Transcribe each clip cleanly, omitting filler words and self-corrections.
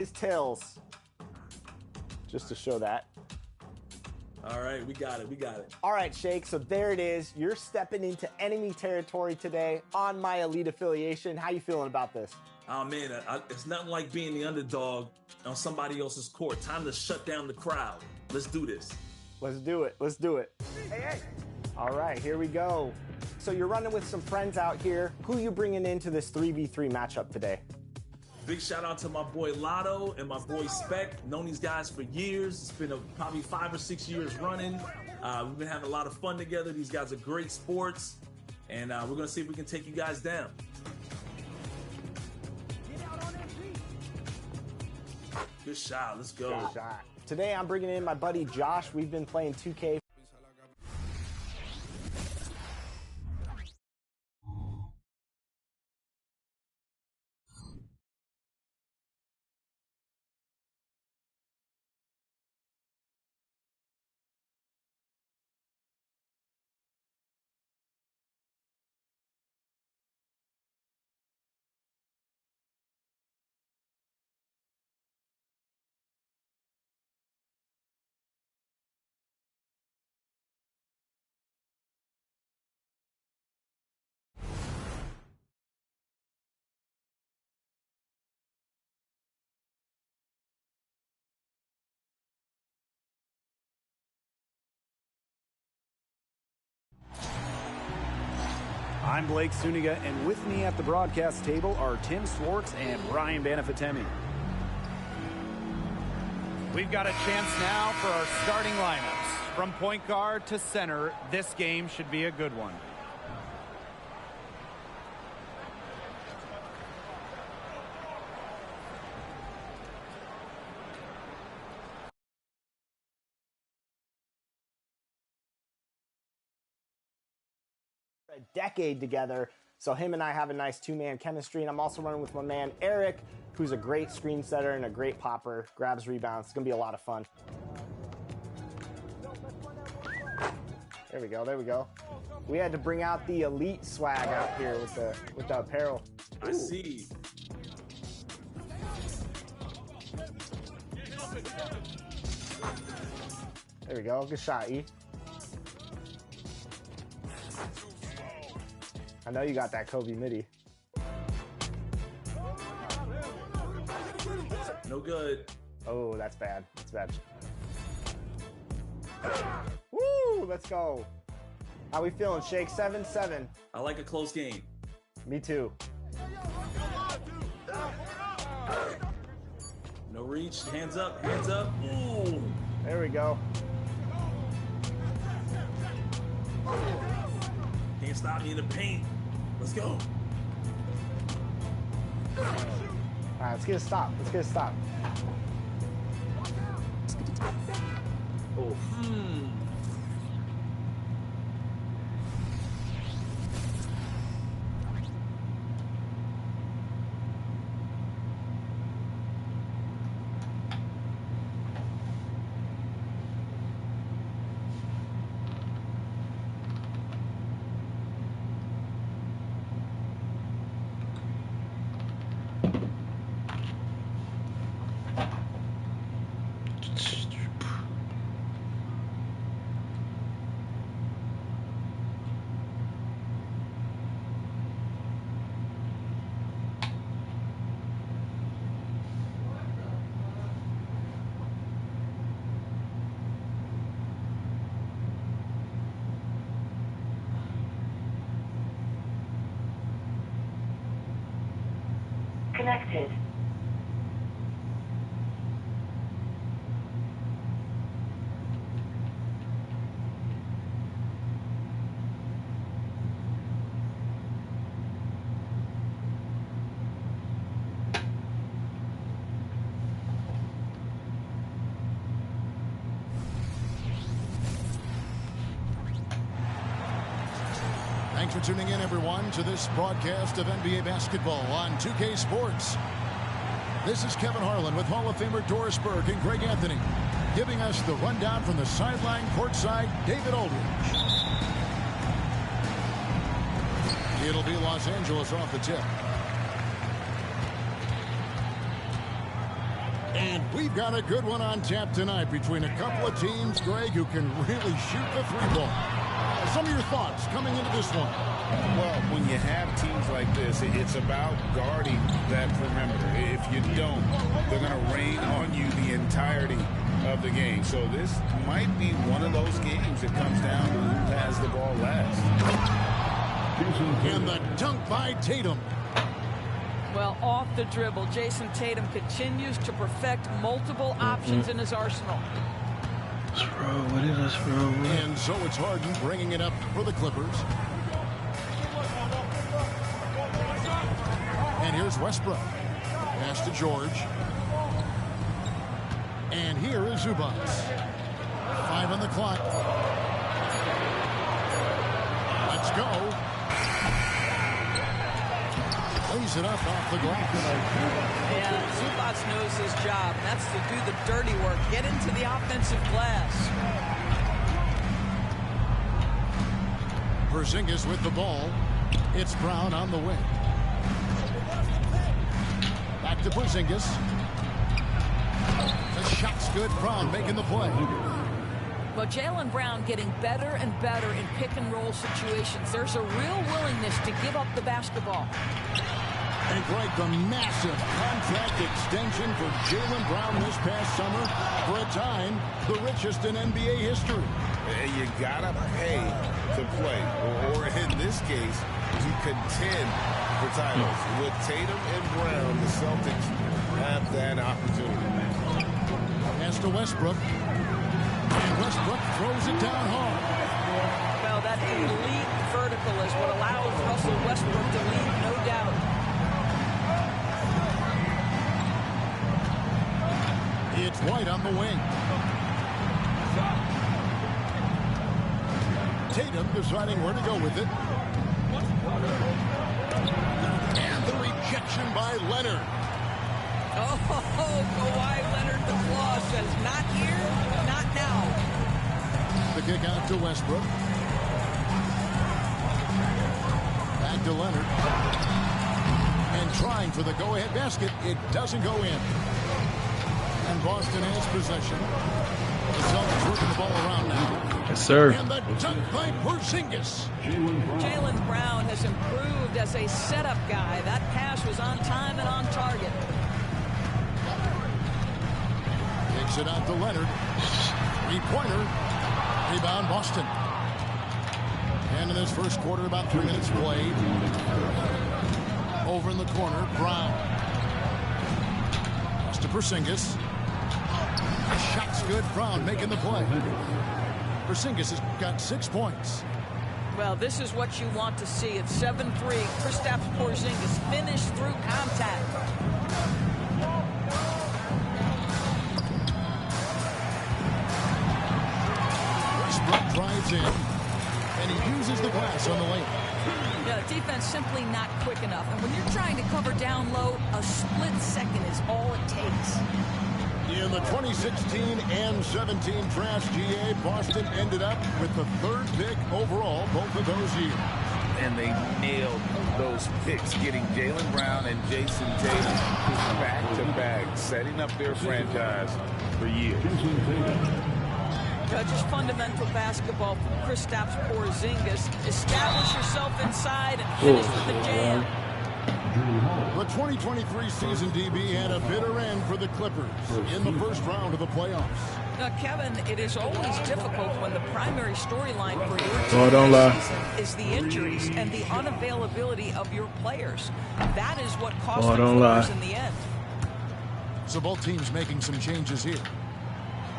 his tails. Just to show that. All right, we got it. All right, Shake, so there it is. You're stepping into enemy territory today on my elite affiliation. How you feeling about this? Oh, man, it's nothing like being the underdog on somebody else's court. Time to shut down the crowd. Let's do this. Let's do it. Hey. All right, here we go. So you're running with some friends out here. Who you bringing into this 3v3 matchup today? Big shout out to my boy Lotto and my boy Spec. Known these guys for years. It's been probably 5 or 6 years running. We've been having a lot of fun together. These guys are great sports. And we're going to see if we can take you guys down. Good shot. Let's go. Good shot. Today I'm bringing in my buddy Josh. We've been playing 2K. I'm Blake Suniga, and with me at the broadcast table are Tim Swartz and Brian Banafatemi. We've got a chance now for our starting lineups. From point guard to center, this game should be a good one. A decade together, so him and I have a nice two-man chemistry, and I'm also running with my man Eric, who's a great screen setter and a great popper, grabs rebounds. It's gonna be a lot of fun. There we go. We had to bring out the elite swag out here with the apparel. Ooh. I see. There we go. Good shot, E. I know you got that Kobe midi. No good. Oh, that's bad. Woo! Let's go. How we feeling, Shake? 7-7. I like a close game. Me too. No reach. Hands up. Ooh. There we go. Can't stop me in the paint. Let's go. All right, let's get a stop. Oh. Connected. Thanks for tuning in, everyone, to this broadcast of NBA basketball on 2K Sports. This is Kevin Harlan with Hall of Famer Doris Burke and Greg Anthony, giving us the rundown from the sideline courtside, David Aldridge. It'll be Los Angeles off the tip. And we've got a good one on tap tonight between a couple of teams, Greg, who can really shoot the three ball. Some of your thoughts coming into this one. Well, when you have teams like this, it's about guarding that perimeter. If you don't, they're going to rain on you the entirety of the game. So this might be one of those games that comes down to who has the ball last. And the dunk by Tatum. Well, off the dribble, Jason Tatum continues to perfect multiple options in his arsenal. Let's roll with it. Let's roll with it. And so it's Harden bringing it up for the Clippers. And here's Westbrook. Pass to George. And here is Zubac. 5 on the clock. Let's go. Lays it up off the glass. Yeah, Zubac knows his job. That's to do the dirty work. Get into the offensive glass. Porzingis with the ball. It's Brown on the wing. Back to Porzingis. The shot's good. Brown making the play. Well, Jaylen Brown getting better and better in pick-and-roll situations. There's a real willingness to give up the basketball. And Greg, the massive contract extension for Jaylen Brown this past summer. For a time, the richest in NBA history. You got to pay to play. Or in this case, to contend for titles. With Tatum and Brown, the Celtics have that opportunity. Pass to Westbrook. And Westbrook throws it down hard. Well, that elite vertical is what allows Russell Westbrook to lead, no doubt. It's White on the wing. Tatum deciding where to go with it. And the rejection by Leonard. Oh, Kawhi Leonard, the claw says, not here, not now. The kick out to Westbrook. Back to Leonard. And trying for the go-ahead basket. It doesn't go in. And Boston has possession. The Celtics working the ball around now. Yes, sir. And the dunk by Porzingis. Jaylen Brown has improved as a setup guy. That pass was on time and on target. Takes it out to Leonard. Three-pointer. Rebound, Boston. And in this first quarter, about 3 minutes played. Over in the corner, Brown. Pass to Porzingis. The shot's good. Brown making the play. Porzingis has got 6 points. Well, this is what you want to see. It's 7-3. Kristaps Porzingis finished through contact. Westbrook drives in, and he uses the glass on the lane. Yeah, the defense simply not quick enough. And when you're trying to cover down low, a split second is all it takes. In the 2016 and 17 drafts, GA, Boston ended up with the 3rd pick overall both of those years. And they nailed those picks, getting Jaylen Brown and Jason Tatum back-to-back, setting up their franchise for years. Just fundamental basketball from Kristaps Porzingis. Establish yourself inside and finish with the jam. The 2023 season, DB, had a bitter end for the Clippers in the first round of the playoffs. Now, Kevin, it is always difficult when the primary storyline for your Oh, don't team lie. this season is the injuries and the unavailability of your players. That is what cost Oh, the don't Clippers lie. in the end. So both teams making some changes here.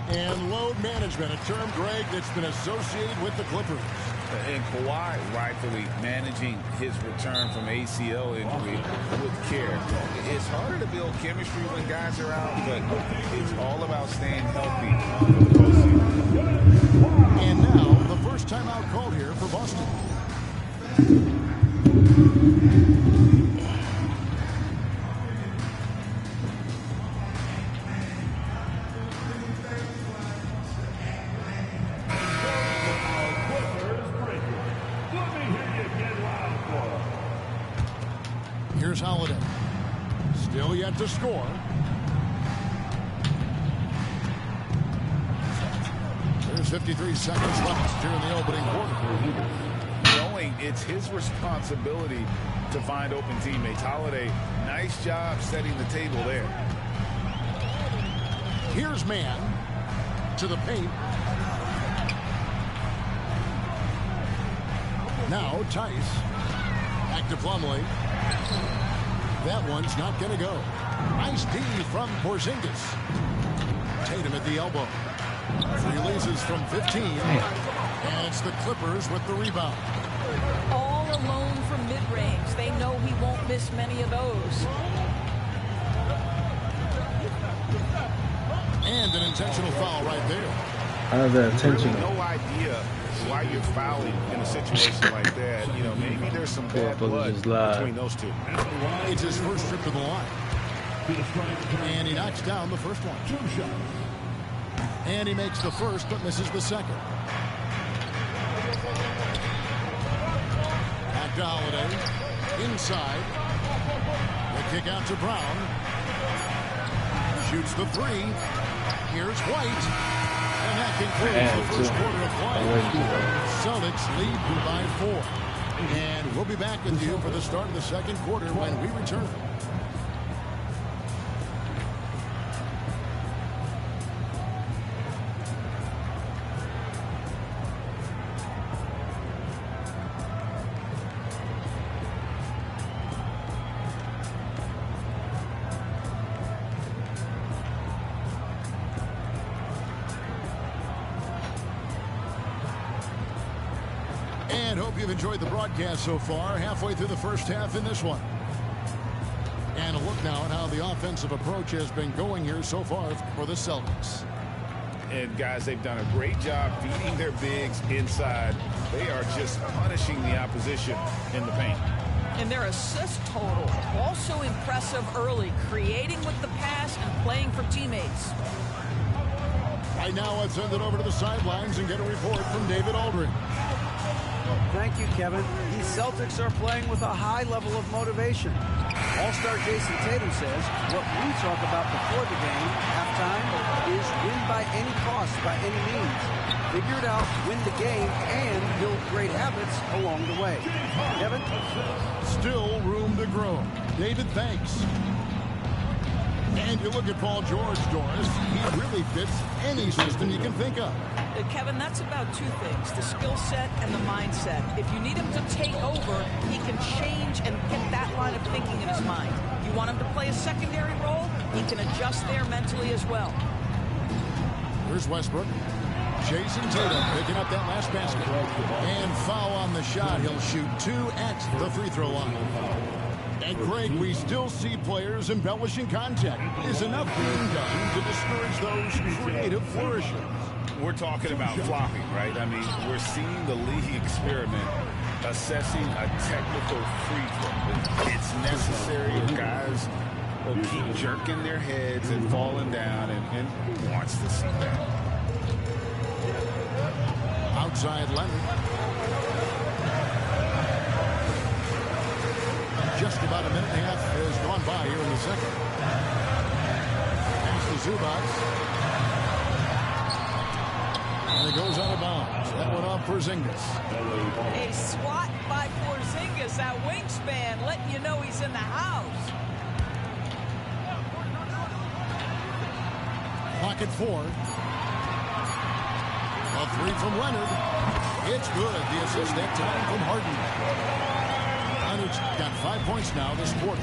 And load management, a term, Greg, that's been associated with the Clippers. And Kawhi rightfully managing his return from ACL injury with care. It's harder to build chemistry when guys are out, but it's all about staying healthy for the postseason. And now, the first timeout called here for Boston. Here's Holiday. Still yet to score. 53 seconds left here in the opening quarter. Knowing it's his responsibility to find open teammates. Holiday, nice job setting the table there. Here's man to the paint. Now Tice. Back to Plumlee. That one's not going to go. Nice D from Porzingis. Tatum at the elbow. Releases from 15. And it's the Clippers with the rebound. All alone from mid-range. They know he won't miss many of those. And an intentional foul right there. How's that intentional? No idea why you're fouling in a situation like that. You know, maybe there's some bad blood between those two. It's his first trip to the line. And he knocks down the first one. And he makes the first but misses the second. Back to Holiday. Inside. The kick out to Brown. Shoots the three. Here's White. And that concludes the first quarter of play. Celtics lead by 4. And we'll be back with you for the start of the second quarter when we return. And hope you've enjoyed the broadcast so far. Halfway through the first half in this one. And a look now at how the offensive approach has been going here so far for the Celtics. And guys, they've done a great job feeding their bigs inside. They are just punishing the opposition in the paint. And their assist total also impressive early, creating with the pass and playing for teammates. Right now, let's send it over to the sidelines and get a report from David Aldridge. Thank you, Kevin. These Celtics are playing with a high level of motivation. All-star Jason Tatum says what we talk about before the game, halftime, is win by any cost, by any means. Figure it out, win the game, and build great habits along the way. Kevin? Still room to grow. David, thanks. And you look at Paul George, Doris. He really fits any system you can think of. Kevin, that's about two things, the skill set and the mindset. If you need him to take over, he can change and get that line of thinking in his mind. You want him to play a secondary role, he can adjust there mentally as well. Here's Westbrook. Jason Tatum picking up that last basket. And foul on the shot. He'll shoot 2 at the free throw line. And Greg, we still see players embellishing contact. Is enough being done to discourage those creative flourishes? We're talking about flopping, right? I mean, we're seeing the league experiment assessing a technical free throw. It's necessary. Guys will keep jerking their heads and falling down, and who wants to see that? Outside Leonard. Just about a minute and a half has gone by here in the second. Pass to Zubac. And it goes out of bounds. That one off Porzingis. A swat by Porzingis, that wingspan, letting you know he's in the house. Pocket 4. A three from Leonard. It's good. The assist that time from Harden. Leonard's got 5 points now this quarter.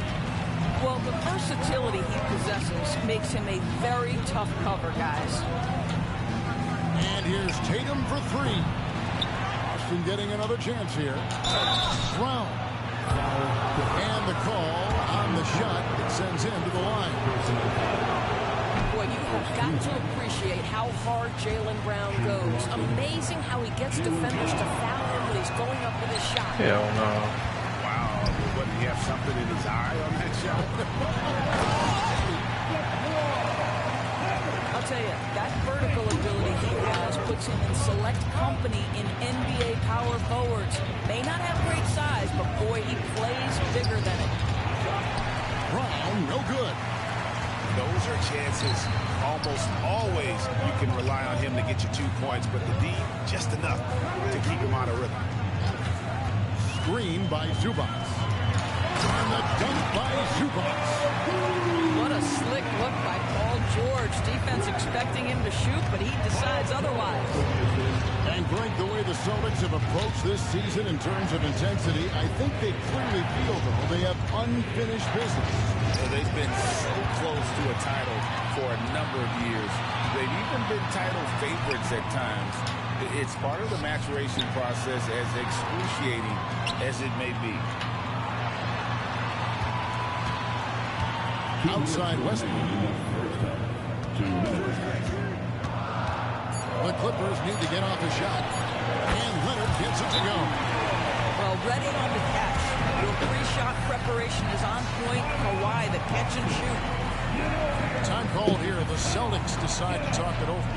Well, the versatility he possesses makes him a very tough cover, guys. And here's Tatum for 3. Boston getting another chance here. Brown. And the call on the shot that sends him to the line. Boy, you have got to appreciate how hard Jaylen Brown goes. Amazing how he gets defenders to foul him when he's going up with his shot. Hell no. Wow. What, did he have something in his eye on that shot? I'll tell you, that vertical ability he has puts him in select company in NBA power forwards. May not have great size, but boy, he plays bigger than it. Brown, no good. Those are chances almost always you can rely on him to get you 2 points, but the D, just enough to keep him out of rhythm. Screen by Zubac. And the dunk by Zubac. What a slick look by Paul George. Defense expecting him to shoot, but he decides otherwise. And Greg, the way the Celtics have approached this season in terms of intensity, I think they clearly feel, though, they have unfinished business. They've been so close to a title for a number of years. They've even been title favorites at times. It's part of the maturation process, as excruciating as it may be. Outside Westbrook. The Clippers need to get off a shot. And Leonard gets it to go. Well, ready on the catch. Your three-shot preparation is on point. Kawhi, the catch and shoot. Time called here. The Celtics decide to talk it over.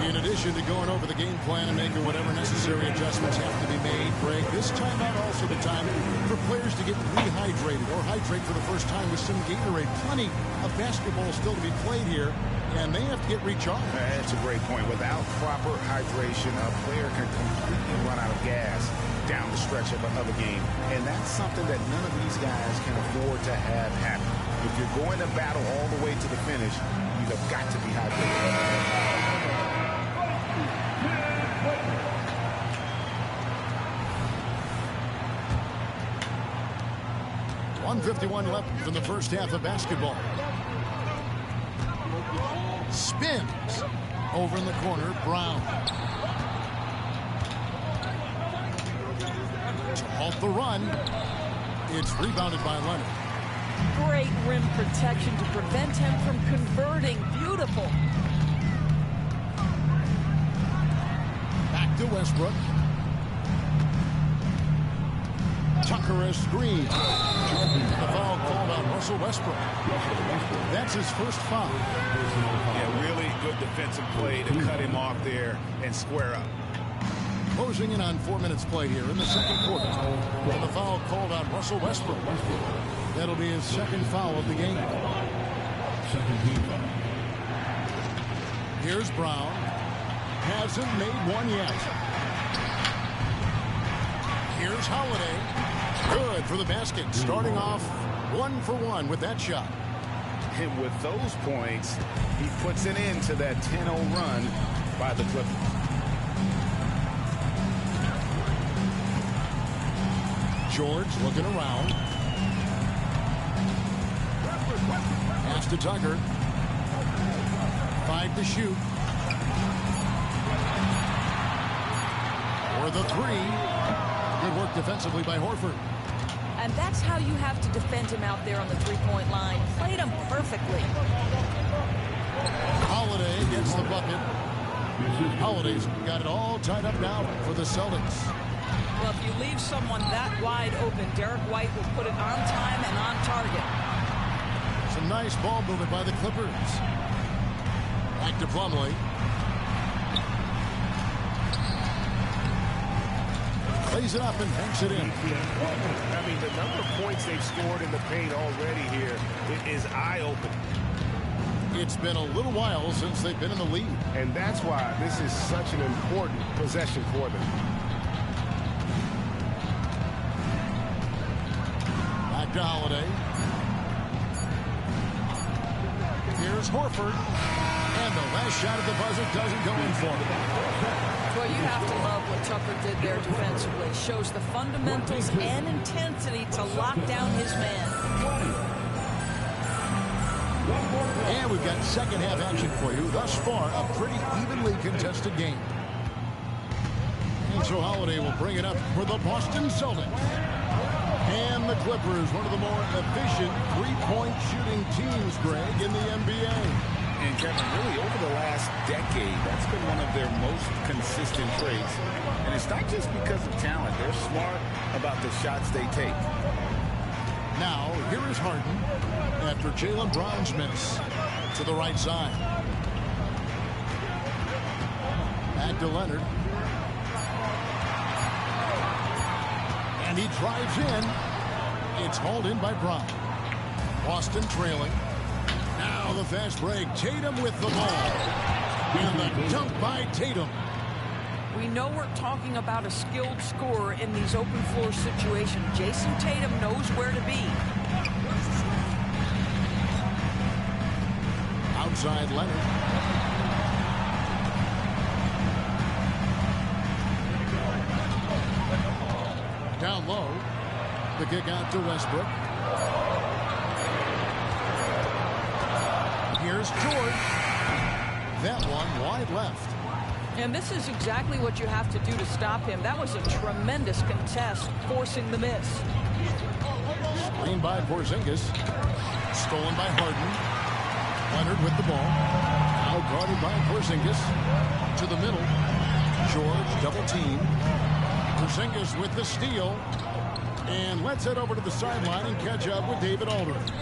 In addition to going over the game plan and making whatever necessary adjustments have to be made, Greg, this timeout also the time for players to get rehydrated or hydrate for the first time with some Gatorade. Plenty of basketball still to be played here, and they have to get recharged. That's a great point. Without proper hydration, a player can completely run out of gas down the stretch of another game. And that's something that none of these guys can afford to have happen. If you're going to battle all the way to the finish, you have got to be hydrated. 1:51 left in the first half of basketball. Spins over in the corner. Brown. To halt the run. It's rebounded by Leonard. Great rim protection to prevent him from converting. Beautiful. Back to Westbrook. Tucker has screened. The foul called on Russell Westbrook. That's his first foul. Yeah, really good defensive play to cut him off there and square up. Closing in on 4 minutes played here in the second quarter. And the foul called on Russell Westbrook. That'll be his second foul of the game. Here's Brown. Hasn't made one yet. Here's Holiday. Good for the basket. Starting off 1 for 1 with that shot. And with those points, he puts an end to that 10-0 run by the Clippers. George looking around. Pass to Tucker. 5 to shoot. For the 3. Good work defensively by Horford. And that's how you have to defend him out there on the three-point line. Played him perfectly. Holiday gets the bucket. Holiday's got it all tied up now for the Celtics. Well, if you leave someone that wide open, Derek White will put it on time and on target. Some nice ball movement by the Clippers. Back to Plumlee. Plays it up and banks it in. I mean, the number of points they've scored in the paint already here is eye-opening. It's been a little while since they've been in the lead. And that's why this is such an important possession for them. Back to Holiday. Here's Horford. And the last shot at the buzzer doesn't go in for him. Well, you have to love what Tucker did there defensively. Shows the fundamentals and intensity to lock down his man. And we've got second half action for you. Thus far, a pretty evenly contested game. And so Holiday will bring it up for the Boston Celtics. And the Clippers, one of the more efficient three-point shooting teams, Greg, in the NBA. And Kevin, really over the last decade, that's been one of their most consistent traits. And it's not just because of talent. They're smart about the shots they take. Now, here is Harden after Jaylen Brown's miss to the right side. Back to Leonard. And he drives in. It's hauled in by Brown. Boston trailing. Now Now the fast break. Tatum with the ball. And the dunk by Tatum. We know we're talking about a skilled scorer in these open floor situations. Jason Tatum knows where to be. Outside Leonard. Down low. The kick out to Westbrook. Here's George. That one wide left. And this is exactly what you have to do to stop him. That was a tremendous contest, forcing the miss. Screen by Porzingis. Stolen by Harden. Leonard with the ball. Now guarded by Porzingis. To the middle. George double team. Porzingis with the steal. And let's head over to the sideline and catch up with David Aldridge.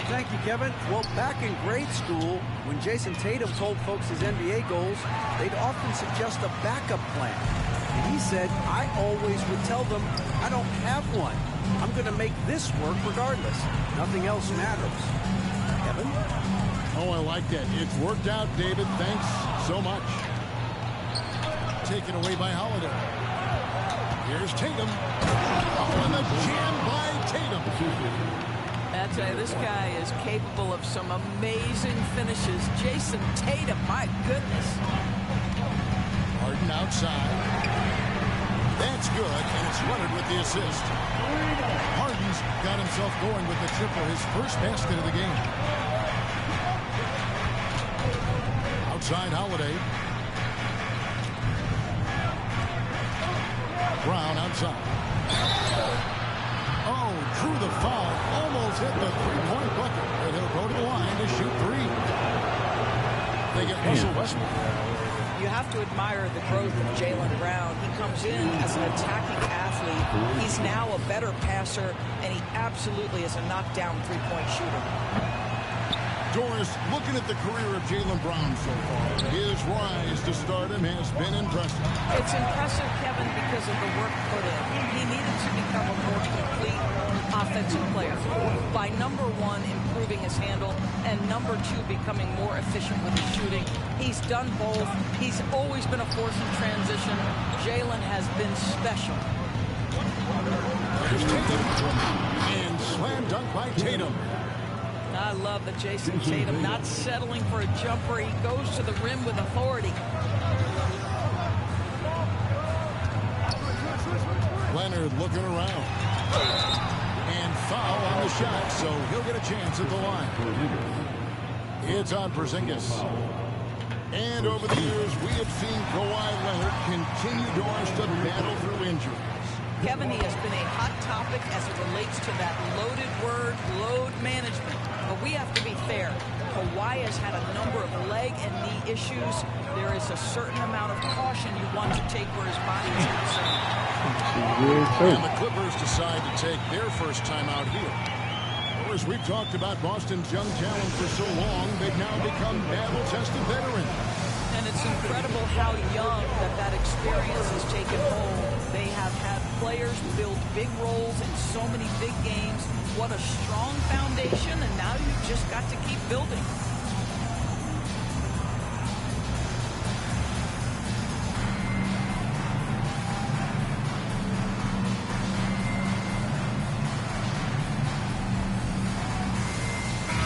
Thank you, Kevin. Well, back in grade school, when Jason Tatum told folks his NBA goals, they'd often suggest a backup plan. And he said, I always would tell them, I don't have one. I'm going to make this work regardless. Nothing else matters. Kevin? Oh, I like that. It's worked out, David. Thanks so much. Taken away by Holiday. Here's Tatum. Oh, and the jam by Tatum. I tell you, this guy is capable of some amazing finishes. Jason Tatum, my goodness. Harden outside. That's good, and it's Leonard with the assist. Harden's got himself going with the triple, his first basket of the game. Outside Holiday. Brown outside. Oh, drew the foul. Almost hit the three-point bucket. But he'll go to the line to shoot three. They get Russell Westbrook. You have to admire the growth of Jaylen Brown. He comes in as an attacking athlete. He's now a better passer, and he absolutely is a knockdown three-point shooter. Doris, looking at the career of Jaylen Brown so far, his rise to stardom has been impressive. It's impressive, Kevin, because of the work put in. He needed to become a more complete offensive player by, number one, improving his handle, and number two, becoming more efficient with his shooting. He's done both. He's always been a force in transition. Jaylen has been special. There's Tatum. And slam dunk by Tatum. I love that Jason Tatum not settling for a jumper. He goes to the rim with authority. Leonard looking around. And foul on the shot, so he'll get a chance at the line. It's on Porzingis. And over the years, we have seen Kawhi Leonard continue Doris to battle through injuries. Kevin, he has been a hot topic as it relates to that loaded word, load management. But we have to be fair. Kawhi has had a number of leg and knee issues. There is a certain amount of caution you want to take where his body is concerned. And the Clippers decide to take their first time out here. Or as we've talked about Boston's young talent for so long, they've now become battle-tested veterans. And it's incredible how young that experience has taken hold. They have had players build big roles in so many big games. What a strong foundation, and now you've just got to keep building.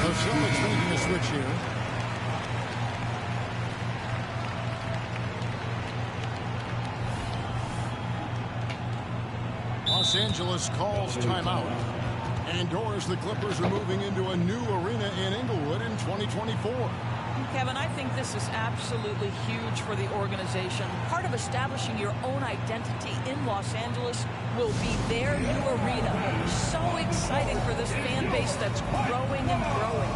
The Celtics making a switch here. Los Angeles calls timeout. And Doris, the Clippers are moving into a new arena in Inglewood in 2024. Kevin, I think this is absolutely huge for the organization. Part of establishing your own identity in Los Angeles will be their new arena. So exciting for this fan base that's growing and growing.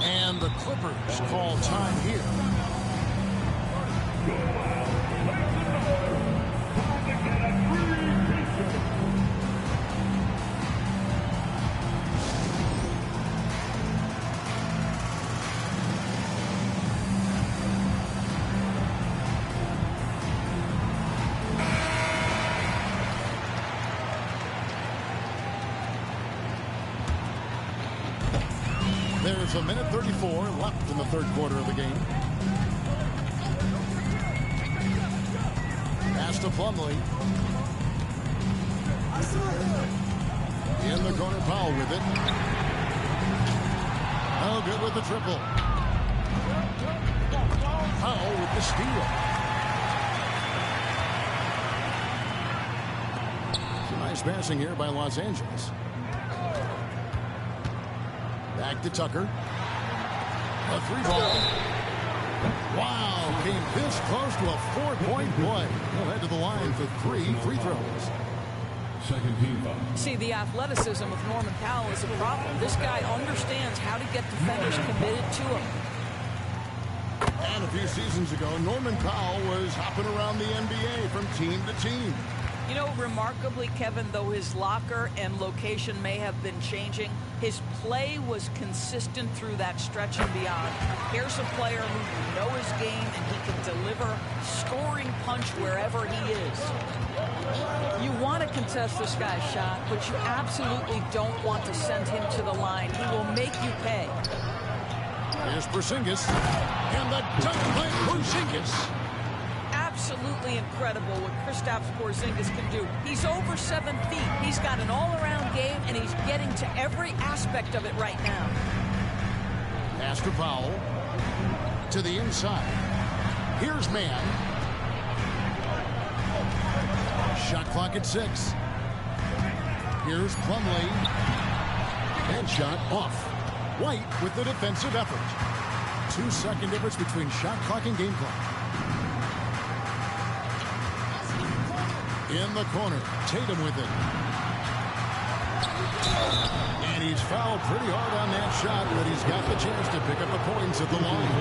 And the Clippers call time here. With a minute 34 left in the third quarter of the game. Pass to Plumlee. In the corner, Powell with it. Oh, good with the triple. Powell with the steal. Some nice passing here by Los Angeles. Back to Tucker. A three ball. Wow, came this close to a 4-point play. He'll head to the line for 3 free throws. Second team foul. See, the athleticism of Norman Powell is a problem. This guy understands how to get defenders committed to him. And a few seasons ago, Norman Powell was hopping around the NBA from team to team. You know, remarkably, Kevin, though his locker and location may have been changing, his play was consistent through that stretch and beyond. Here's a player who you know his game and he can deliver scoring punch wherever he is. You want to contest this guy's shot, but you absolutely don't want to send him to the line. He will make you pay. Here's Porzingis, and the dunk by Porzingis. Absolutely incredible what Kristaps Porzingis can do. He's over 7 feet. He's got an all-around game, and he's getting to every aspect of it right now. Pass to Powell. To the inside. Here's Mann. Shot clock at 6. Here's Plumlee. And shot off. White with the defensive effort. 2-second difference between shot clock and game clock. In the corner, Tatum with it. And he's fouled pretty hard on that shot, but he's got the chance to pick up the points at the line.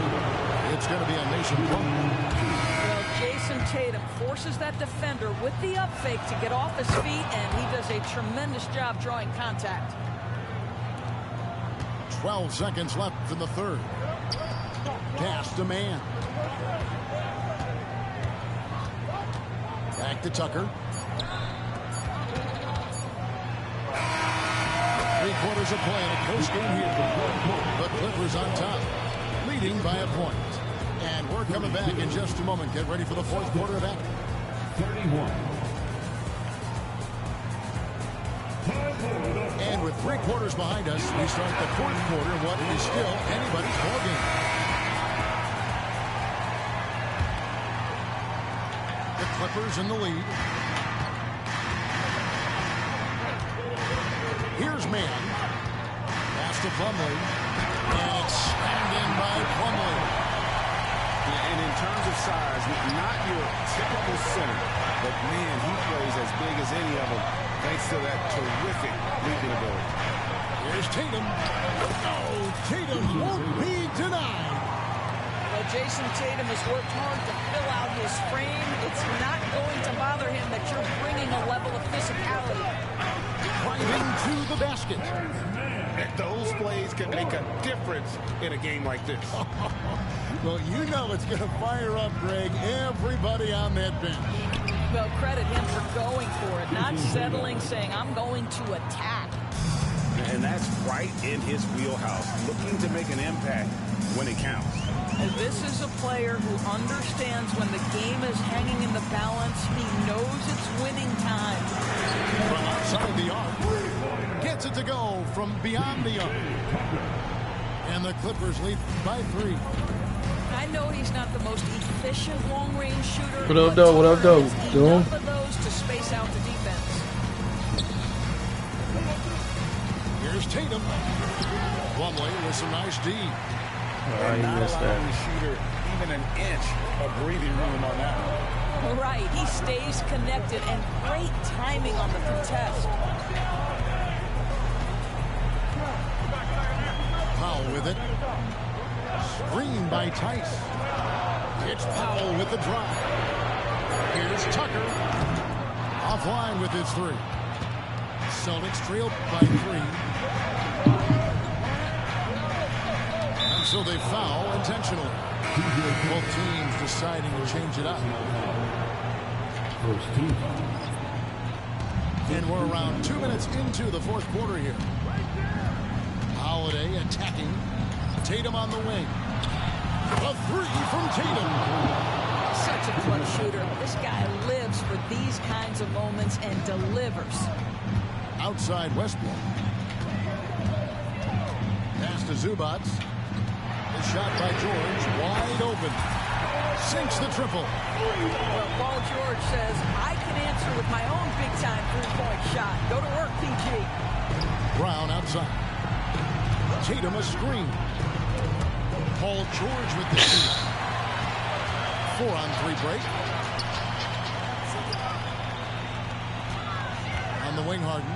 It's going to be a nation point. Well, Jason Tatum forces that defender with the up fake to get off his feet, and he does a tremendous job drawing contact. 12 seconds left in the third. Pass to Mann. Back to Tucker. 3/4 of play in a close game here. The Clippers on top, leading by a point. And we're coming back in just a moment. Get ready for the fourth quarter of action. 31. And with 3/4 behind us, we start the fourth quarter in what is still anybody's ballgame. The Clippers in the lead. Here's Mann. Pass to Plumlee. And it's slammed in by Plumlee. And in terms of size, not your typical center, but man, he plays as big as any of them, thanks to that terrific leaping ability. Here's Tatum. Oh, Tatum won't be denied. Well, Jason Tatum has worked hard to fill out his frame. It's not going to bother him that you're bringing a level of physicality. Driving to the basket. And those plays can make a difference in a game like this. Well, you know it's going to fire up, Greg, everybody on that bench. Well, credit him for going for it, not settling, saying, I'm going to attack. And that's right in his wheelhouse, looking to make an impact when it counts. And this is a player who understands when the game is hanging in the balance. He knows it's winning time. From outside the arc, gets it to go from beyond the arc. And the Clippers lead by 3. I know he's not the most efficient long-range shooter. What up, though? What up, though? Enough of those to space out the defense. Here's Tatum. Plumlee with some nice D. Oh, he Not missed allowing the that. shooter even an inch of breathing room on that one. Right, he stays connected, and great timing on the contest. Powell with it. Screen by Tice. It's Powell with the drive. Here's Tucker. Offline with his 3. Celtics trail by 3. And so they foul intentionally. Both teams deciding to change it up. First team. And we're around 2 minutes into the fourth quarter here. Powell Holiday attacking. Tatum on the wing. A three from Tatum. Such a clutch shooter. This guy lives for these kinds of moments and delivers. Outside Westbrook. Pass to Zubac. The shot by George. Wide open. Sinks the triple. Well, Paul George says, I can answer with my own big-time three-point shot. Go to work, PG. Brown outside. Tatum a screen. Paul George with the steal. 4-on-3 break. On the wing, Harden.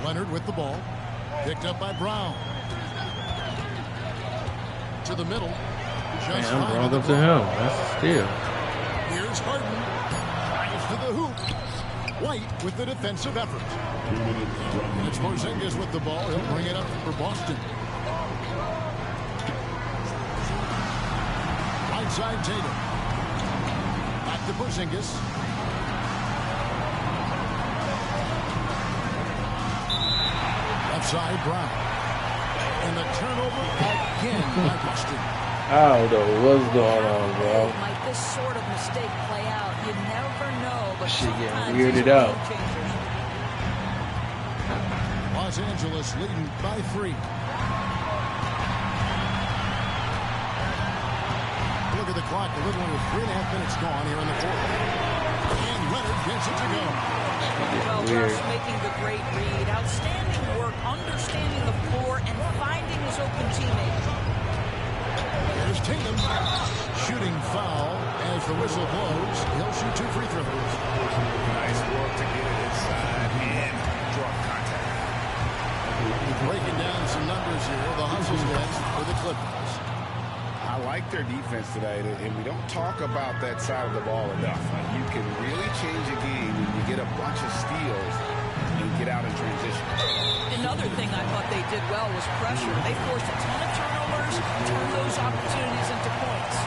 Leonard with the ball. Picked up by Brown. To the middle. Just Man, I'm brought up to him. That's a steal. Here's Harden. Drives to the hoop. White with the defensive effort. And it's Porzingis with the ball. He'll bring it up for Boston. Right side Tatum. Back to Porzingis. Left side Brown. And the turnover again by Boston. I don't know what's going on, bro. Might this sort of mistake play out? You never know, but Shit getting sometimes weirded these are out. game changers. Los Angeles leading by 3. Look at the clock. A little over 3.5 minutes gone here in the fourth. And Leonard gets it to go. Well, Russ making the great read. Outstanding work, understanding the floor, and finding his open teammate. Here's Tatum. Shooting foul as the whistle blows. He'll shoot 2 free throws. Nice work to get it inside and draw contact. Breaking down some numbers here. The hustle stats for the Clippers. I like their defense tonight, and we don't talk about that side of the ball enough. You can really change a game when you get a bunch of steals and get out in transition. Another thing I thought they did well was pressure. They forced a ton of turnovers, turned those opportunities into points.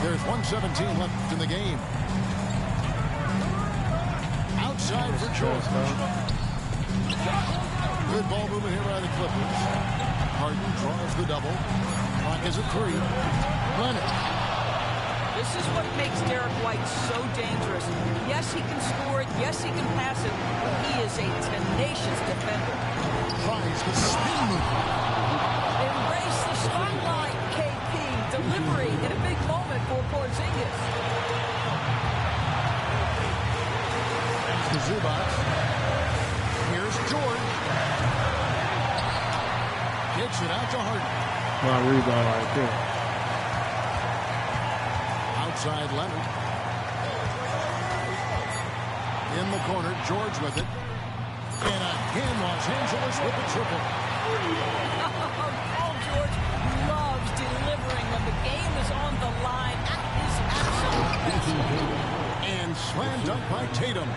There's 1:17 left in the game. Outside for George. Good ball movement here by the Clippers. Harden draws the double. Clock is at 3. Leonard. This is what makes Derek White so dangerous. Yes, he can score it. Yes, he can pass it. But he is a tenacious defender. Tries the spin move. Embrace the spotlight, KP. Delivery in a big moment for Porzingis. Thanks to Zubac. Here's George. Kicks it out to Harden. My rebound right there. Outside Leonard. In the corner, George with it. And again, Los Angeles with the triple. Paul George loves delivering when the game is on the line. That is absolute. And slam dunk by Tatum.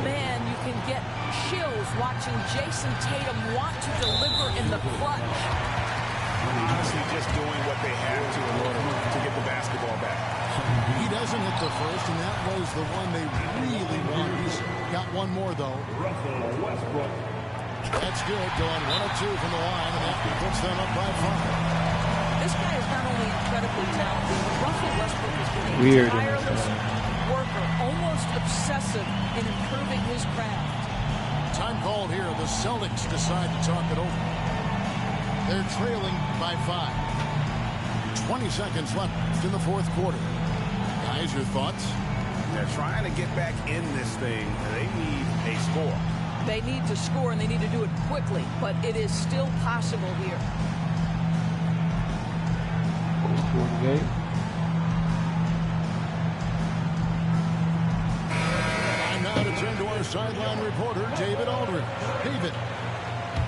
Man, you can get chills watching Jason Tatum want to deliver in the clutch. Honestly, just doing what they have to in order to get the basketball back. He doesn't hit the first, and that was the one they really wanted. He's got one more, though. That's good. Going 1 of 2 from the line, and that puts them up by 5. This guy is not only incredibly talented, but Russell Westbrook has been a Weird in this tireless game. worker, almost obsessive in improving his craft. Time called here. The Celtics decide to talk it over. They're trailing by 5. 20 seconds left in the fourth quarter. Guys, your thoughts? They're trying to get back in this thing. They need a score. They need to score, and they need to do it quickly, but it is still possible here. And now to turn to our sideline reporter, David Aldridge. David.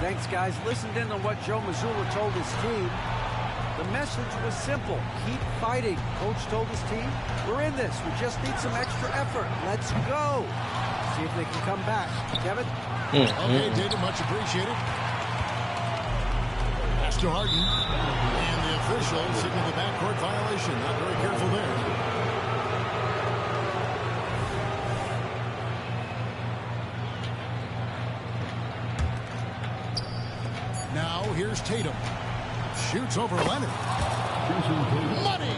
Thanks, guys. Listened in on what Joe Mazzulla told his team. The message was simple. Keep fighting. Coach told his team, we're in this. We just need some extra effort. Let's go. See if they can come back. Kevin? Okay, David, much appreciated. Pass to Harden. And the official signaled the backcourt violation. Not very careful there. Here's Tatum. Shoots over Leonard. Money!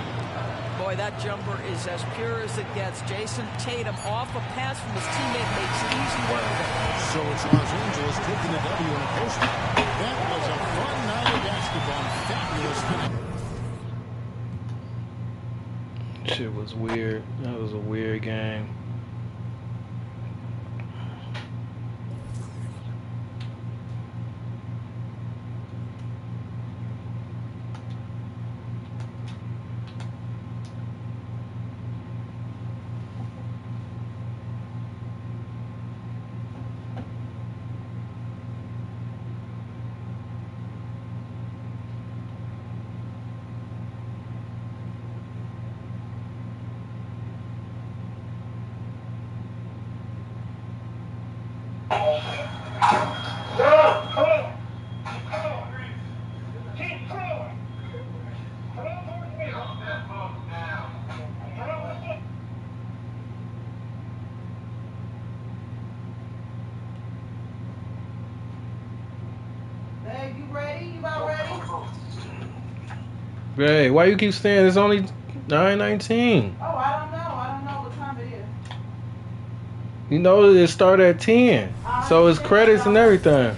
Boy, that jumper is as pure as it gets. Jason Tatum off a pass from his teammate makes easy work of it. So it's Los Angeles taking the W in a post. That was a fun night of basketball. Fabulous finish. Shit was weird. That was a weird game. Hey, why you keep saying it's only 9:19? Oh, I don't know. I don't know what time it is. You know it started at 10, so it's credits and everything.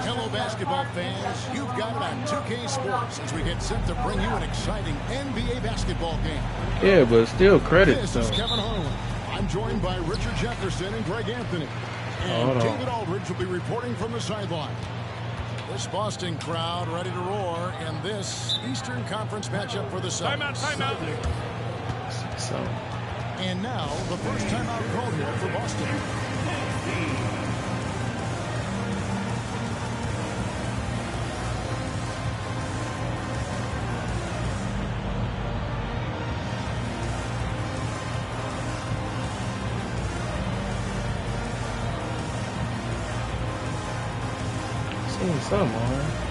Hello, basketball fans. You've got it on 2K Sports as we get set to bring you an exciting NBA basketball game. Yeah, but still credits. This is Kevin Harlan. I'm joined by Richard Jefferson and Greg Anthony. And David Aldridge will be reporting from the sideline. This Boston crowd ready to roar in this Eastern Conference matchup for the Celtics. Timeout. So. And now, the first timeout called here for Boston. Seen some on.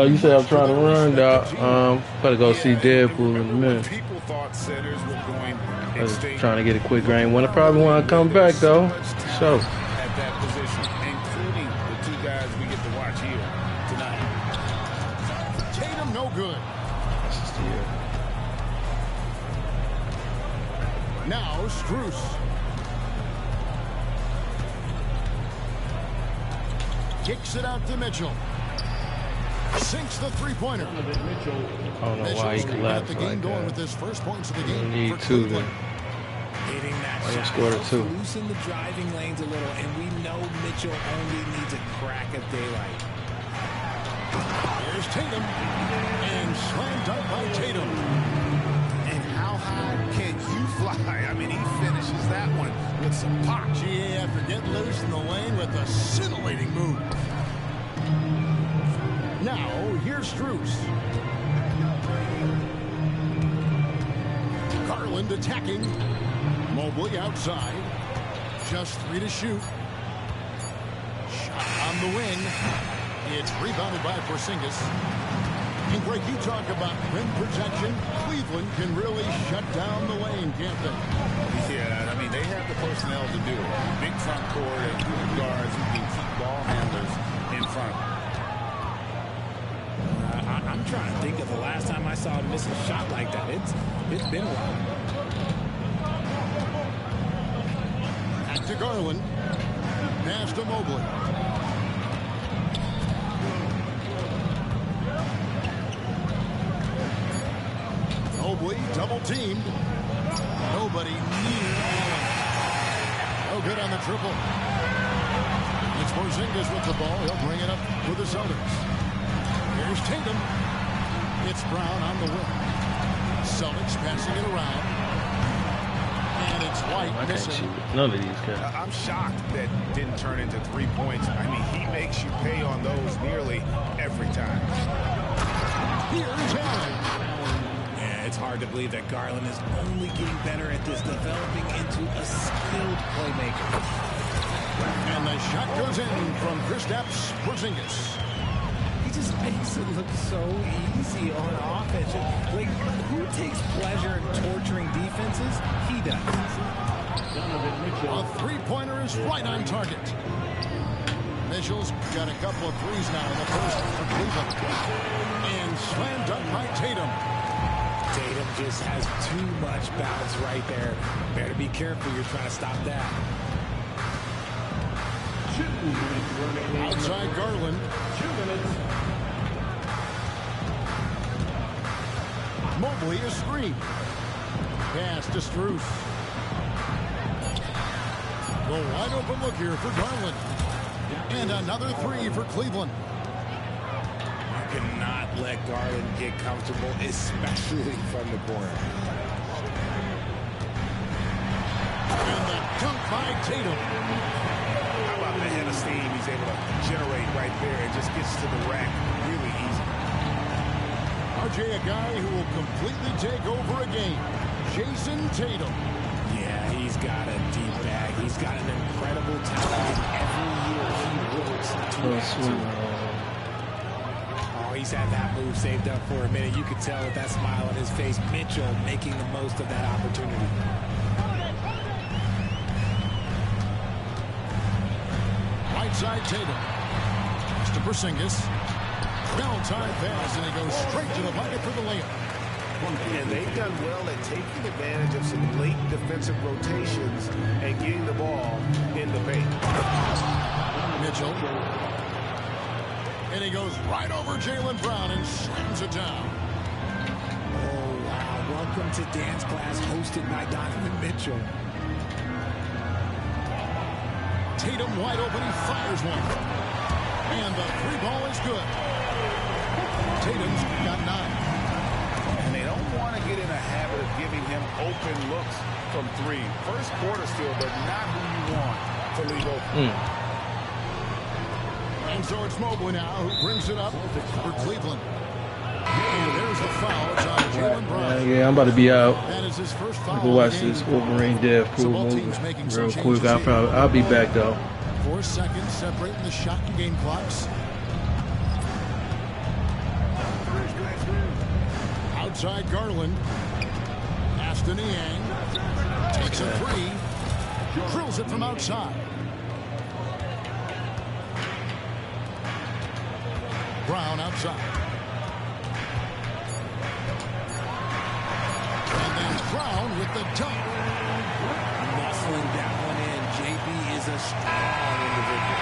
You said I'm trying to run, dog. Gotta go see Deadpool in a minute. People thought setters were going I was trying to get a quick game. I probably want to come back though. So. At that position, including the two guys we get to watch here tonight. Tatum, no good. Now Strus. Kicks it out to Mitchell. Sinks the three-pointer. I don't know why he collapsed the game like going that. with his first points of the game. We need two then. Hitting that shot scored a two. Loosen the driving lanes a little, and we know Mitchell only needs a crack of daylight. Here's Tatum, and slam dunk by Tatum. And how high can you fly? I mean, he finishes that one with some pop. GA after getting loose in the lane with a scintillating move. Now, here's Strus. Garland attacking. Mobley outside. Just 3 to shoot. Shot on the wing. It's rebounded by Porzingis. And Greg, you talk about rim protection. Cleveland can really shut down the lane, can't they? Yeah, I mean, they have the personnel to do it. Big front court and good guards who can keep ball handlers in front of them. I'm trying to think of the last time I saw him miss a shot like that. It's been a while. Back to Garland. Pass to Mobley. Mobley double teamed. Nobody near Allen. No good on the triple. It's Porzingis with the ball. He'll bring it up for the Celtics. Here's Tatum. It's Brown on the wing. Celtics passing it around. And it's White I can't missing. shoot with none of these guys. I'm shocked that didn't turn into 3 points. I mean, he makes you pay on those nearly every time. Here's Allen. Yeah, it's hard to believe that Garland is only getting better at this, developing into a skilled playmaker. And the shot goes in from Kristaps Porzingis. He just makes it look so easy on offense. Like, who takes pleasure in torturing defenses? He does. A three-pointer is right on target. Mitchell's got a couple of threes now in the first for Cleveland. And slam dunk by Tatum. Tatum just has too much bounce right there. Better be careful. You're trying to stop that. Outside Garland. 2 minutes. Mobley is screen. Pass to Strus. The wide open look here for Garland. And another three for Cleveland. You cannot let Garland get comfortable, especially from the corner. And the dunk by Tatum. How about the head of steam he's able to generate right there and just gets to the rack really easy. RJ, a guy who will completely take over a game. Jason Tatum. Yeah, he's got a deep bag. He's got an incredible talent. Every year he works to add to it. Oh, he's had that move saved up for a minute. You could tell with that smile on his face. Mitchell making the most of that opportunity. Right side Tatum. Pass to Porzingis. Well-timed pass, and he goes straight to the bucket for the layup. And they've done well at taking advantage of some late defensive rotations and getting the ball in the paint. Mitchell. And he goes right over Jaylen Brown and slams it down. Oh, wow. Welcome to dance class hosted by Donovan Mitchell. Tatum wide open. He fires one. And the three ball is good. Tatum's got 9. And they don't want to get in a habit of giving him open looks from 3. First quarter still, but not who you want to leave open. And so it's Mobley now who brings it up for Cleveland. And there's the foul. It's on Jaylen Brown. Yeah, I'm about to be out. That is his first foul. Go watch this Wolverine Deadpool movie real quick. I'll be back though. 4 seconds separating the shot and game clocks. Outside Garland. Aston Yang takes a three. Drills it from outside. Brown outside. And then Brown with the dunk. Muscling that one in. JB is a strong individual.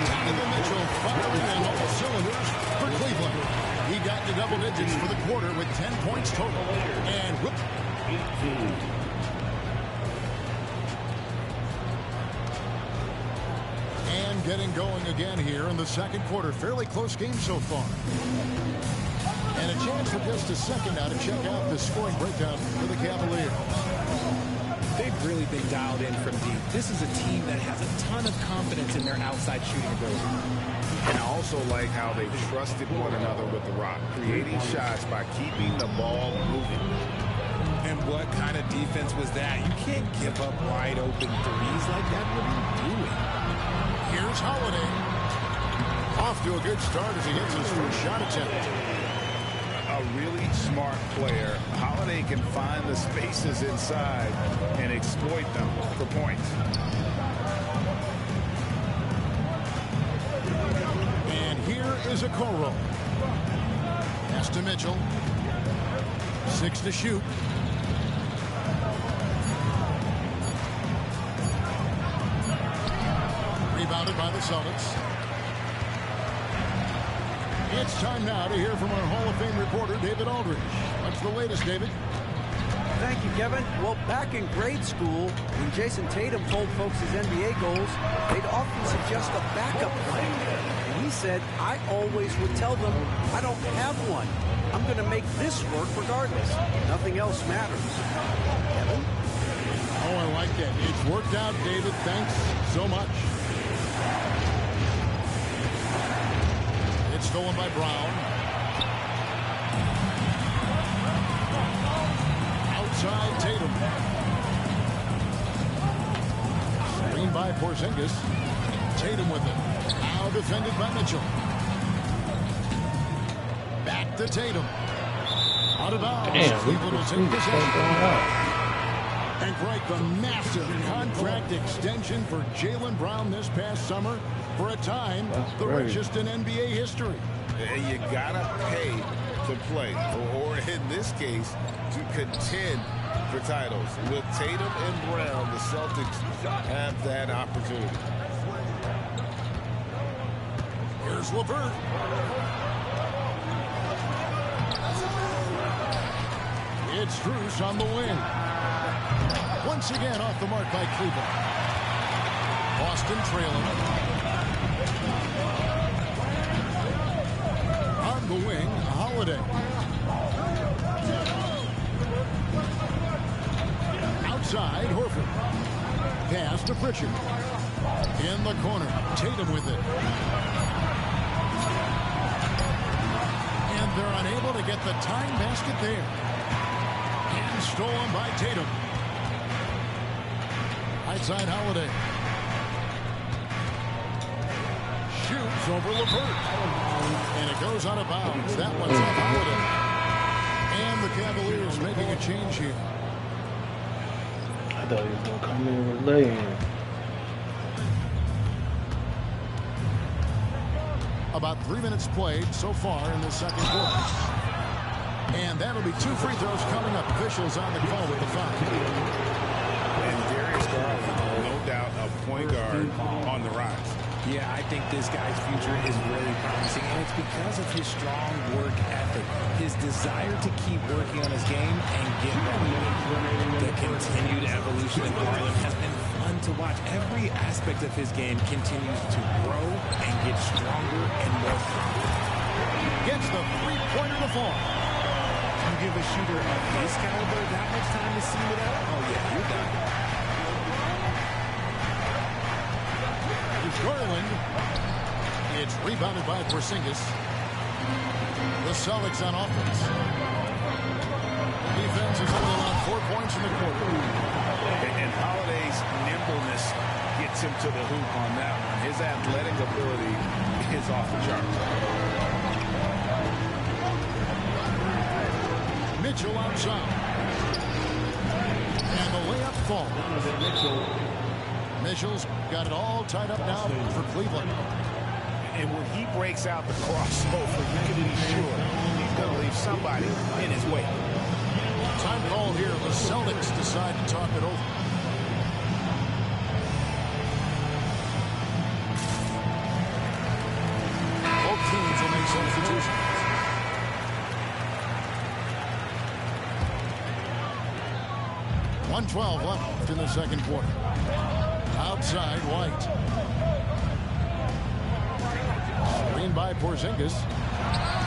Donovan Mitchell firing on all cylinders for Cleveland. He got to double digits for the quarter with 10 points total. And whoop. 18. And getting going again here in the second quarter. Fairly close game so far. And a chance for just a second now to check out the scoring breakdown for the Cavaliers. They've really been dialed in from deep. This is a team that has a ton of confidence in their outside shooting ability. And I also like how they've trusted one another with the rock, creating shots by keeping the ball moving. And what kind of defense was that? You can't give up wide open threes like that. What are you doing? Here's Holiday. Off to a good start as he hits his first shot attempt. A really smart player. Holiday can find the spaces inside and exploit them for points. And here is a Okoro. Pass to Mitchell. 6 to shoot. Rebounded by the Celtics. It's time now to hear from our Hall of Fame reporter, David Aldridge. What's the latest, David? Thank you, Kevin. Well, back in grade school, when Jason Tatum told folks his NBA goals, they'd often suggest a backup plan. And he said, I always would tell them, I don't have one. I'm going to make this work regardless. Nothing else matters. Kevin? Oh, I it. It's worked out, David. Thanks so much. It's stolen by Brown. Outside Tatum. Screen by Porzingis. Tatum with it. Now defended by Mitchell. Back to Tatum. Out of bounds. Cleveland will take possession. And Greg, the massive contract extension for Jaylen Brown this past summer, for a time, the richest in NBA history. And you gotta pay to play, or in this case, to contend for titles. With Tatum and Brown, the Celtics have that opportunity. Here's LeVert. It's Strus on the wing. Once again off the mark by Cleveland. Boston trailing. On the wing, Holiday. Outside, Horford. Pass to Pritchard. In the corner, Tatum with it. And they're unable to get the tying basket there. And stolen by Tatum. Outside Holiday. Shoots over LeVert. And it goes out of bounds. That one's off Holiday. And the Cavaliers making a change here. I thought he was going to come in with lay-in. About 3 minutes played so far in the second quarter. And that'll be 2 free throws coming up. Officials on the call with the foul. No doubt a point guard on the rise. Yeah, I think this guy's future is really promising, and it's because of his strong work ethic, his desire to keep working on his game and get better. The continued evolution of Garland has been fun to watch. Every aspect of his game continues to grow and get stronger and more confident. Gets the three-pointer to fall. You give a shooter of his caliber that much time to see it out? Oh, yeah, you're done. Garland. It's rebounded by Porzingis. The Celtics on offense. Defense is only allowed 4 points in the quarter. And Holiday's nimbleness gets him to the hoop on that one. His athletic ability is off the charts. Mitchell outside. And the layup falls. Mitchell's got it all tied up now for Cleveland. And when he breaks out the crossover, you can be sure he's going to leave somebody in his way. Time call here. The Celtics decide to talk it over. Both teams will make substitutions. .112 left in the second quarter. Outside, White. Screened by Porzingis.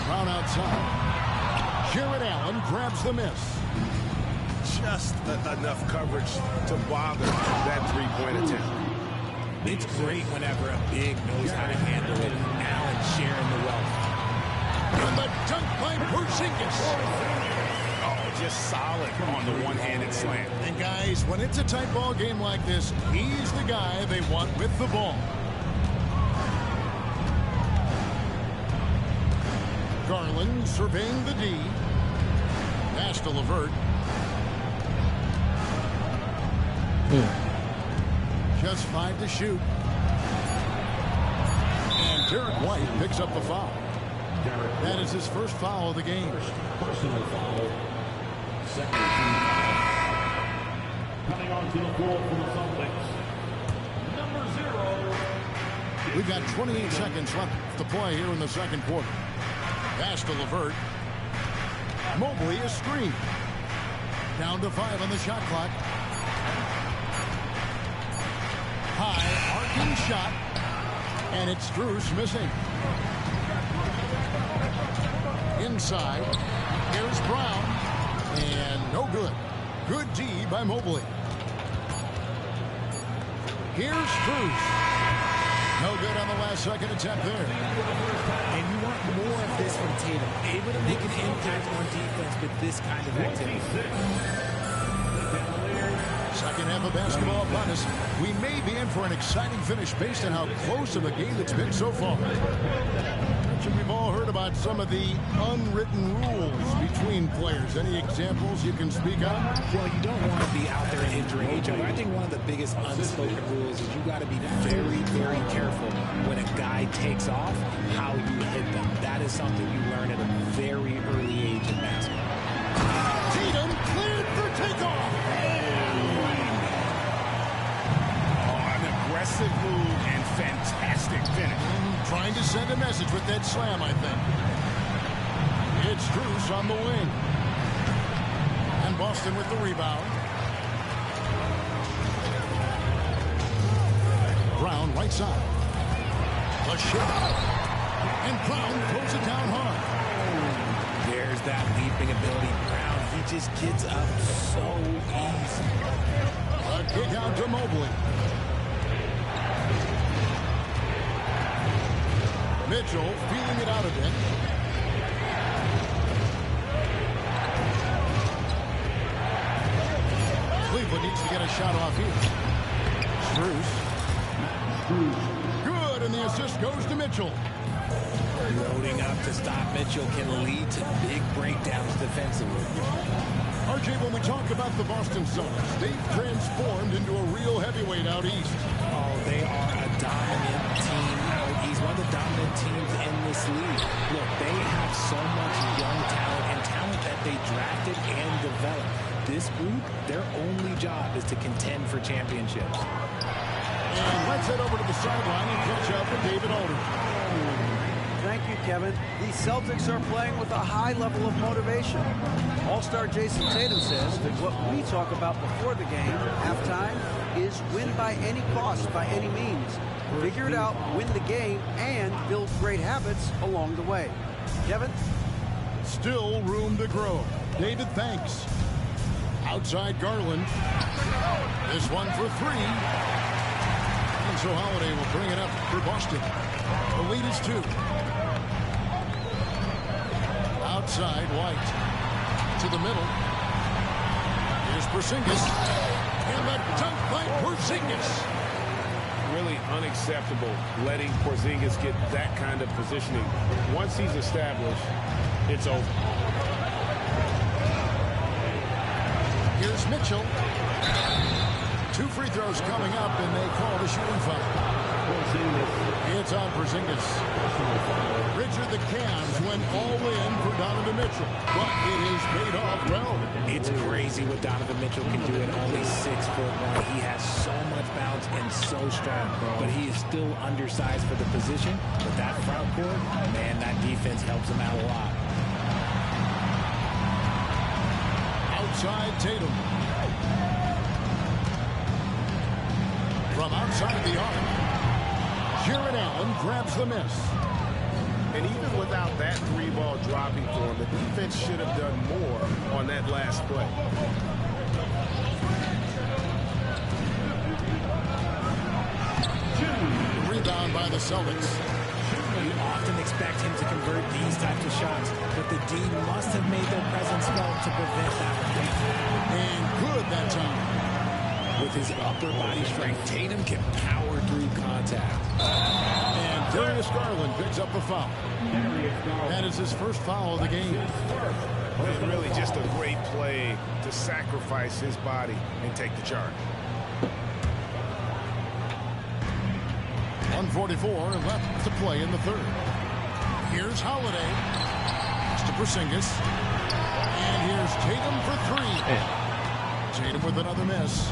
Brown outside. Jared Allen grabs the miss. Just enough coverage to bother that three-point attempt. It's great whenever a big knows how to handle it. Allen sharing the wealth. And the dunk by Porzingis. Just solid on the one-handed slam. And guys, when it's a tight ball game like this, he's the guy they want with the ball. Garland surveying the D. Pass to LeVert. Just 5 to shoot. And Derek White picks up the foul. That is his first foul of the game. Personal foul. Second coming onto the floor for the Celtics. Number 0. We've got 28 seconds left to play here in the second quarter. Pass to LeVert. Mobley is screened. Down to 5 on the shot clock. High arcing shot. And it's Strus missing. Inside. Here's Brown. And no good. Good D by Mobley. Here's Cruz. No good on the last second attempt there. And you want more of this from Tatum. Able to make an impact on defense with this kind of activity. Second half of basketball upon us. We may be in for an exciting finish based on how close of a game it's been so far. We've all heard about some of the unwritten rules between players. Any examples you can speak of? Well, you don't want to be out there injuring each other. I think one of the biggest unspoken rules is you got to be very, very careful when a guy takes off, how you hit them. That is something you learn at a very early age in basketball. Tatum cleared for takeoff. An aggressive move and fantastic finish. Trying to send a message with that slam, I think. It's Cruz on the wing. And Boston with the rebound. Brown right side. The shot. And Brown throws it down hard. There's that leaping ability. Brown, he just gets up so easy. A kick out to Mobley. Mitchell feeling it out a bit. Cleveland needs to get a shot off here. Strus. Good, and the assist goes to Mitchell. Loading up to stop Mitchell can lead to big breakdowns defensively. RJ, when we talk about the Boston Celtics, they've transformed into a real heavyweight out east. Oh, they are a dominant team out east. One of the dominant teams in this league. Look, they have so much young talent and talent that they drafted and developed. This group, their only job is to contend for championships. And let's head over to the sideline and catch up with David Aldridge. Thank you, Kevin. The Celtics are playing with a high level of motivation. All-star Jason Tatum says that what we talk about before the game, halftime, is win by any cost, by any means. Figure it out, win the game, and build great habits along the way. Kevin? Still room to grow. David, thanks. Outside Garland. This one for three. And so Holiday will bring it up for Boston. The lead is 2. Outside White. To the middle. Here's Porzingis. And the dunk by Porzingis. Really unacceptable letting Porzingis get that kind of positioning. Once he's established, it's over. Here's Mitchell. 2 free throws coming up, and they call the shooting foul. It's on Porzingis. Richard, the Cavs went all in for Donovan Mitchell, but it has paid off well. It's crazy what Donovan Mitchell can do at only 6'1". He has so much bounce and so strong, but he is still undersized for the position. With that front court, man, that defense helps him out a lot. Outside Tatum. From outside the arc, Jared Allen grabs the miss. And even without that 3-ball dropping for him, the defense should have done more on that last play. Rebound by the Celtics. You often expect him to convert these types of shots, but the D must have made their presence felt to prevent that. And good that time. With his upper body strength, Tatum can power through contact. And Darius Garland picks up a foul. That is his first foul of the game. And really just a great play to sacrifice his body and take the charge. 1:44 left to play in the third. Here's Holiday. It's to Porzingis. And here's Tatum for 3. Tatum with another miss.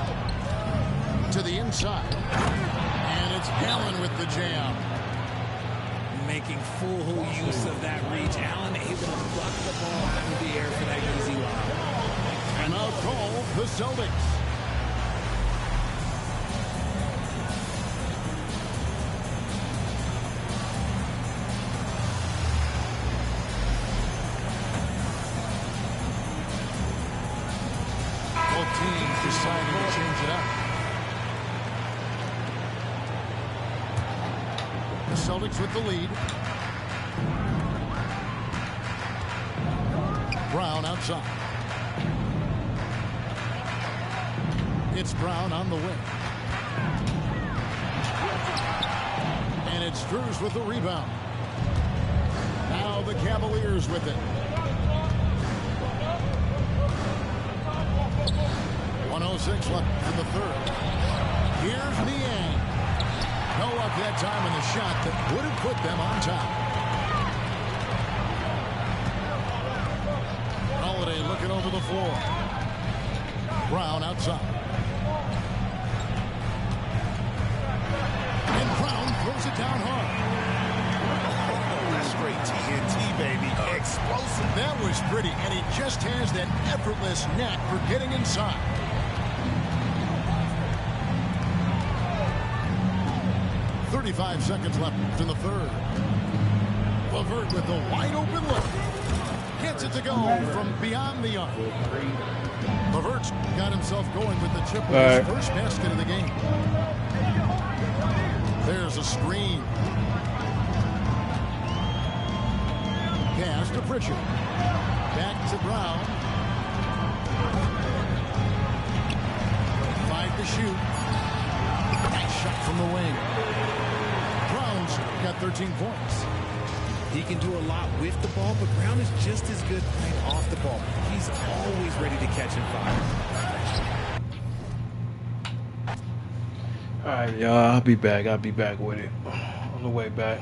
To the inside. And it's Allen with the jam. Making full use of that reach. Allen able to pluck the ball out of the air for that easy lob. And now call the Celtics. Both teams deciding to change it up. Celtics with the lead. Brown outside. It's Brown on the wing. And it's Drews with the rebound. Now the Cavaliers with it. 1:06 left in the third. Here's Niang. No luck that time in the shot that would have put them on top. Holiday looking over the floor. Brown outside. And Brown throws it down hard. Oh, that's straight TNT, baby. Explosive. That was pretty, and he just has that effortless knack for getting inside. .35 seconds left in the third. LeVert with a wide-open look. Gets it to go from beyond the arc. LeVert's got himself going with the chip with his first basket of the game. There's a screen. Pass to Pritchard. Back to Brown. 5 to shoot. Nice shot from the wing. Brown's got 13 points. He can do a lot with the ball, but Brown is just as good playing off the ball. He's always ready to catch and fire. All right, y'all. I'll be back with it on the way back.